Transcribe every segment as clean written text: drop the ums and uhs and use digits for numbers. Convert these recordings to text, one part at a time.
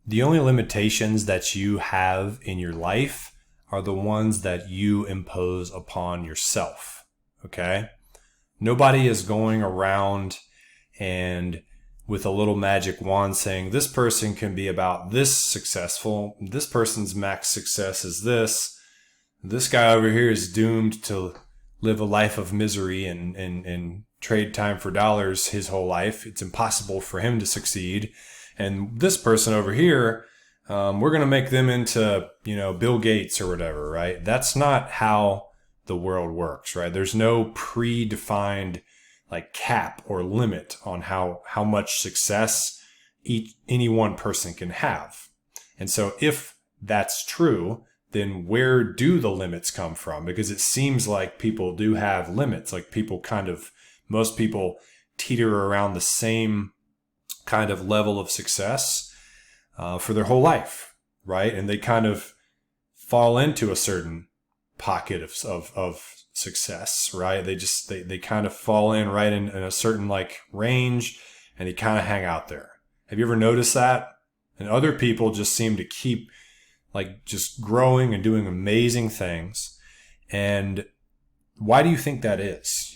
The only limitations that you have in your life are the ones that you impose upon yourself. Okay? Nobody is going around and with a little magic wand saying this person can be about this successful, this person's max success is this guy over here is doomed to live a life of misery and trade time for dollars his whole life. It's impossible for him to succeed. And this person over here, we're going to make them into, Bill Gates or whatever, right? That's not how the world works, right? There's no predefined like cap or limit on how much success any one person can have. And so if that's true, then where do the limits come from? Because it seems like people do have limits. Like most people teeter around the same kind of level of success for their whole life, right? And they kind of fall into a certain pocket of success, right? They kind of fall in right in a certain like range, and they kind of hang out there. Have you ever noticed that? And other people just seem to keep like just growing and doing amazing things. And why do you think that is?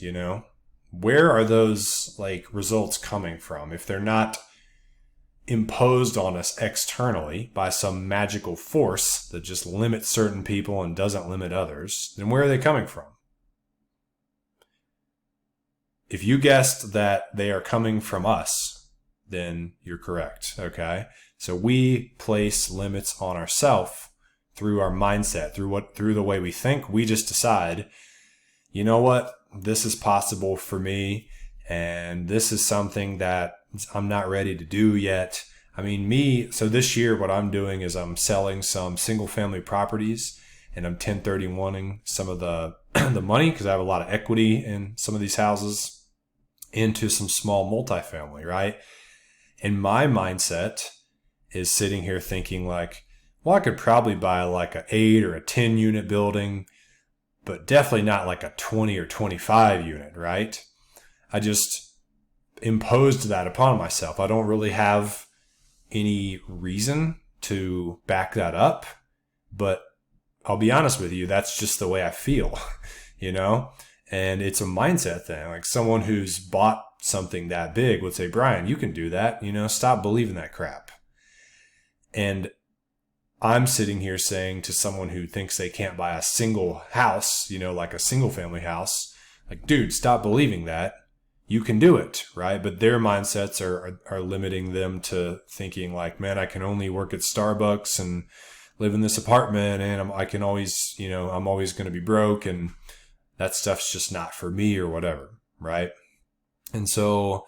Where are those like results coming from? If they're not imposed on us externally by some magical force that just limits certain people and doesn't limit others, then where are they coming from? If you guessed that they are coming from us, then you're correct, okay? So we place limits on ourselves through our mindset, through the way we think. We just decide, you know what? This is possible for me, and this is something that I'm not ready to do yet. I mean, so this year what I'm doing is I'm selling some single family properties, and I'm 1031ing some of the the money because I have a lot of equity in some of these houses into some small multifamily, right? And my mindset is sitting here thinking like, well, I could probably buy like a 8 or a 10 unit building, but definitely not like a 20 or 25 unit, right? I just imposed that upon myself. I don't really have any reason to back that up, but I'll be honest with you, that's just the way I feel, and it's a mindset thing. Like someone who's bought something that big would say, Brian, you can do that, stop believing that crap. And I'm sitting here saying to someone who thinks they can't buy a single house, like a single family house, like, dude, stop believing that. You can do it, right? But their mindsets are limiting them to thinking like, man, I can only work at Starbucks and live in this apartment, and I can always, I'm always going to be broke, and that stuff's just not for me or whatever, right? And so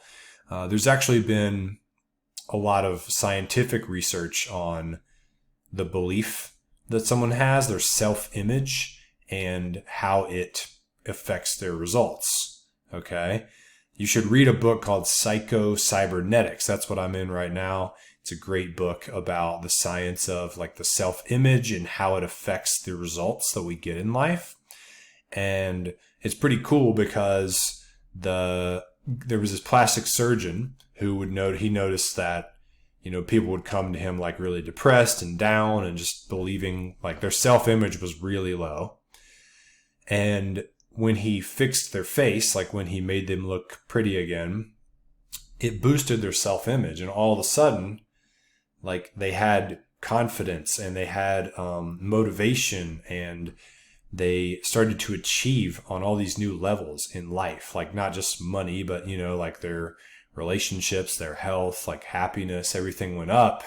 there's actually been a lot of scientific research on the belief that someone has, their self-image, and how it affects their results, okay? You should read a book called Psychocybernetics. That's what I'm in right now. It's a great book about the science of like the self-image and how it affects the results that we get in life. And it's pretty cool because there was this plastic surgeon who he noticed that, people would come to him like really depressed and down and just believing like their self-image was really low. And when he fixed their face, like when he made them look pretty again, it boosted their self-image. And all of a sudden, like they had confidence and they had motivation, and they started to achieve on all these new levels in life, like not just money, but, like their relationships, their health, like happiness, everything went up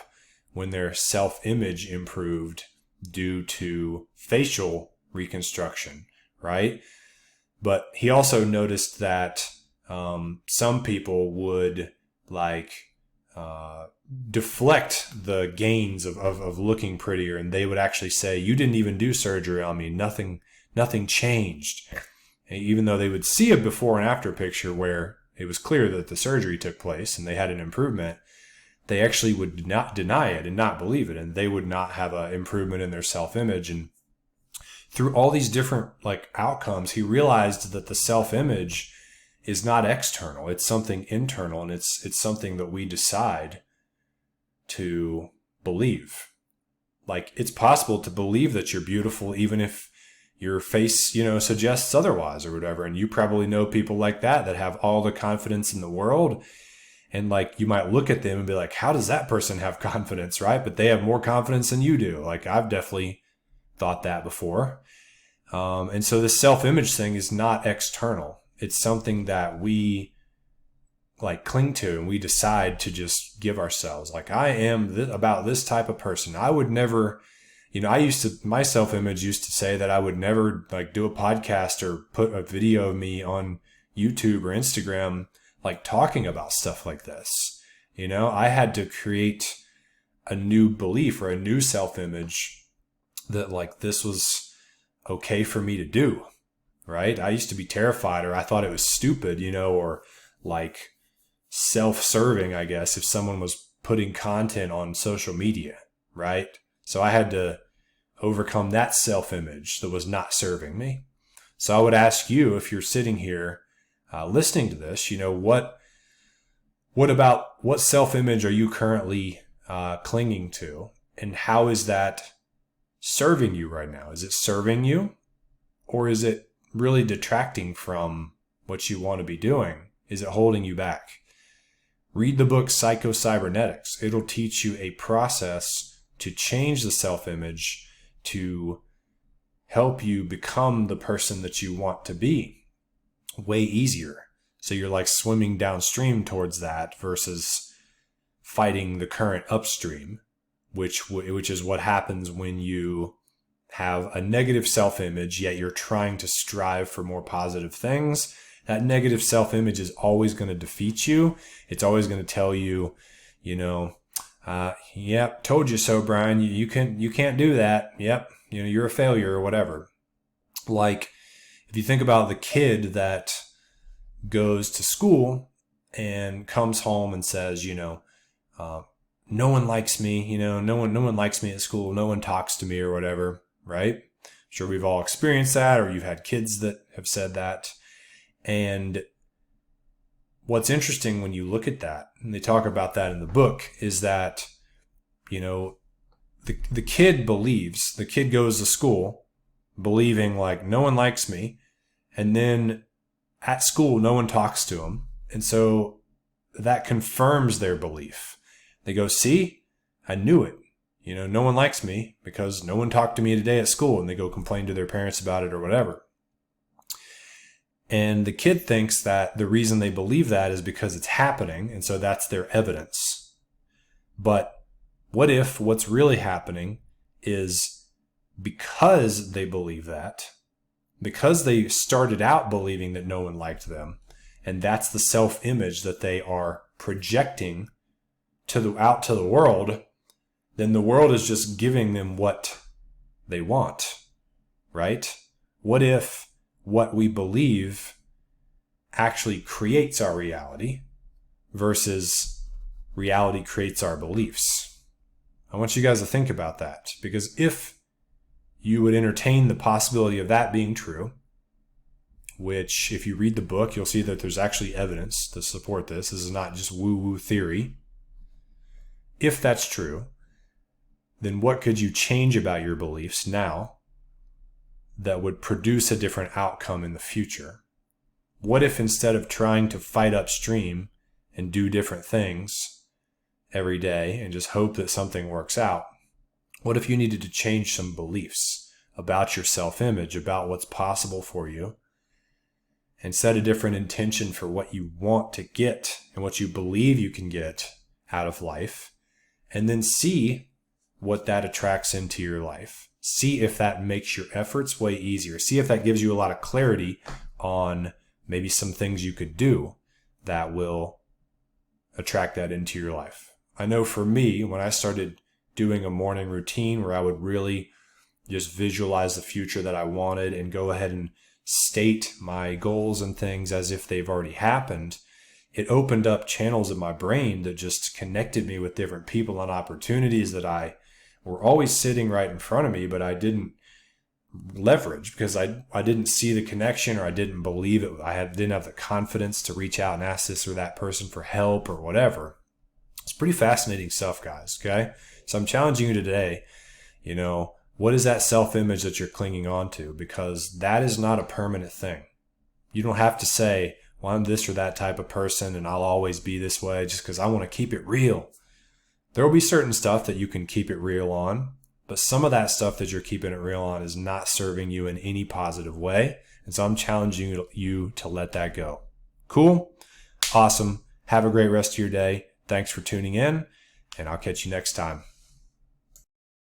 when their self-image improved due to facial reconstruction, right? But he also noticed that some people would like deflect the gains of looking prettier, and they would actually say, you didn't even do surgery on me. Nothing changed. And even though they would see a before and after picture where it was clear that the surgery took place and they had an improvement, they actually would not deny it and not believe it. And they would not have an improvement in their self-image. And through all these different like outcomes, he realized that the self-image is not external. It's something internal, and it's something that we decide to believe. Like, it's possible to believe that you're beautiful even if your face, suggests otherwise or whatever. And you probably know people like that have all the confidence in the world. And like, you might look at them and be like, how does that person have confidence, right? But they have more confidence than you do. Like, I've definitely thought that before. And so this self-image thing is not external. It's something that we like cling to, and we decide to just give ourselves. Like, I am about this type of person. I would never, my self-image used to say that I would never like do a podcast or put a video of me on YouTube or Instagram, like talking about stuff like this. I had to create a new belief or a new self-image that like this was okay for me to do, right? I used to be terrified, or I thought it was stupid, or like self-serving, I guess, if someone was putting content on social media, right? So I had to overcome that self-image that was not serving me. So I would ask you, if you're sitting here listening to this, what self-image are you currently clinging to, and how is that serving you right now? Is it serving you, or is it really detracting from what you want to be doing? Is it holding you back? Read the book Psychocybernetics. It'll teach you a process to change the self-image to help you become the person that you want to be way easier. So you're like swimming downstream towards that versus fighting the current upstream, which is what happens when you have a negative self-image, yet you're trying to strive for more positive things. That negative self-image is always going to defeat you. It's always going to tell you, yep, told you so, Brian. You can't do that. Yep, you're a failure or whatever. Like, if you think about the kid that goes to school and comes home and says, no one likes me, no one likes me at school. No one talks to me or whatever, right? Sure, we've all experienced that, or you've had kids that have said that. And what's interesting when you look at that, and they talk about that in the book, is that, the kid goes to school believing like no one likes me. And then at school, no one talks to him. And so that confirms their belief. They go, see, I knew it. No one likes me because no one talked to me today at school. And they go complain to their parents about it or whatever. And the kid thinks that the reason they believe that is because it's happening. And so that's their evidence. But what if what's really happening is because they believe that, because they started out believing that no one liked them, and that's the self-image that they are projecting out to the world, then the world is just giving them what they want, right? What if what we believe actually creates our reality versus reality creates our beliefs? I want you guys to think about that, because if you would entertain the possibility of that being true, which if you read the book, you'll see that there's actually evidence to support this. This is not just woo-woo theory. If that's true, then what could you change about your beliefs now that would produce a different outcome in the future? What if instead of trying to fight upstream and do different things every day and just hope that something works out, what if you needed to change some beliefs about your self-image, about what's possible for you, and set a different intention for what you want to get and what you believe you can get out of life, and then see what that attracts into your life? See if that makes your efforts way easier. See if that gives you a lot of clarity on maybe some things you could do that will attract that into your life. I know for me, when I started doing a morning routine where I would really just visualize the future that I wanted and go ahead and state my goals and things as if they've already happened, it opened up channels in my brain that just connected me with different people and opportunities that were always sitting right in front of me, but I didn't leverage because I didn't see the connection, or I didn't believe it. Didn't have the confidence to reach out and ask this or that person for help or whatever. It's pretty fascinating stuff, guys. Okay. So I'm challenging you today, what is that self-image that you're clinging on to? Because that is not a permanent thing. You don't have to say, well, I'm this or that type of person and I'll always be this way just because I want to keep it real. There will be certain stuff that you can keep it real on, but some of that stuff that you're keeping it real on is not serving you in any positive way. And so I'm challenging you to let that go. Cool? Awesome. Have a great rest of your day. Thanks for tuning in, and I'll catch you next time.